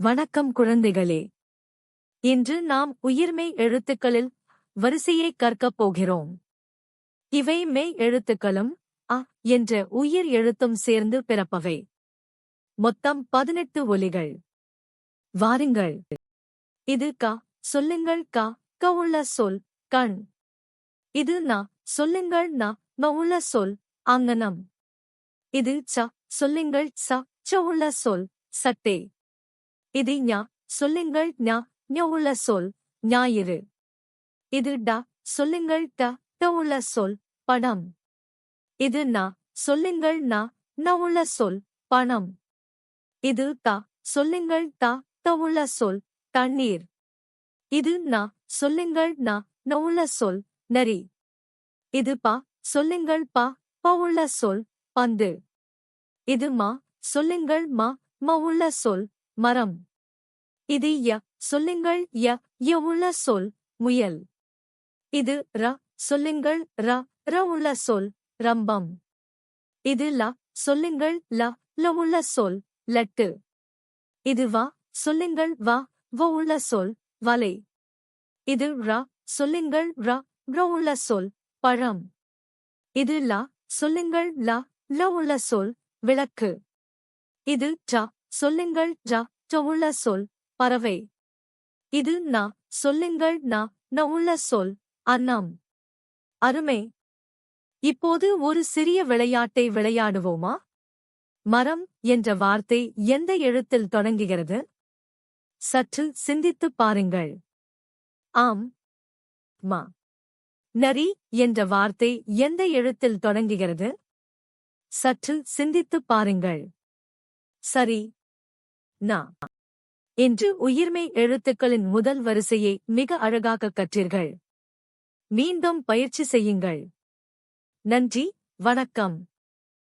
வணக்கம் குழந்தைகளே. இன்று நாம் உயிர்மெய் எழுத்துக்களில் வரிசையை கற்கப் போகிறோம். இவை மெய் எழுத்துக்களும் அ என்ற உயிர் எழுத்தும் சேர்ந்து பிறப்பவை. மொத்தம் 18 ஒலிகள். வாருங்கள். இது க. சொல்லுங்கள் க. க உள்ள சொல் கண். இது ந. சொல்லுங்கள் ந. ந உள்ள சொல் அங்கனம். இது ச. சொல்லுங்கள் ச. ச உள்ள சொல் சட்டை. இது ஞ. சொல்லுங்கள் ஞ. ஞ உள்ள சொல் ஞாயிறு. இது ட. சொல்லுங்கள் ட. ட உள்ள சொல் படம். இது ந. சொல்லுங்கள் ந. ந உள்ள சொல் பணம். இது த. சொல்லுங்கள் த. த உள்ள சொல் தண்ணீர். இது ந. சொல்லுங்கள் ந. ந உள்ள சொல் நரி. இது ப. சொல்லுங்கள் ப. ப உள்ள சொல் பந்து. இது ம. சொல்லுங்கள் ம. ம உள்ள சொல் மரம். இது ய. சொல்லுங்கள் ய. ய உள்ள சொல் முயல். இது ர. சொல்லுங்கள் ர. ர உள்ள சொல் ரம்பம். இது ல. சொல்லுங்கள் ல. ல உள்ள சொல் லட்டு. இது வ. சொல்லுங்கள் வ. வ உள்ள சொல் வலை. இது ர. சொல்லுங்கள் ர. ர உள்ள சொல் பழம். இது ல. சொல்லுங்கள் ல. ல உள்ள சொல் விளக்கு. இது ட. சொல்லுங்கள் ர. ட உள்ள சொல் பறவை. இது ந. சொல்லுங்கள் ந. ந உள்ள சொல் அன்னம். அருமை. இப்போது ஒரு சிறிய விளையாட்டை விளையாடுவோமா? மரம் என்ற வார்த்தை எந்த எழுத்தில் தொடங்குகிறது? சற்று சிந்தித்துப் பாருங்கள். ஆம். ம. நரி என்ற வார்த்தை எந்த எழுத்தில் தொடங்குகிறது? சற்று சிந்தித்துப் பாருங்கள். சரி. ந. இன்று உயிர்மெய் எழுத்துக்களின் முதல் வரிசையை மிக அழகாக கற்றீர்கள். மீண்டும் பயிற்சி செய்யுங்கள். நன்றி, வணக்கம்.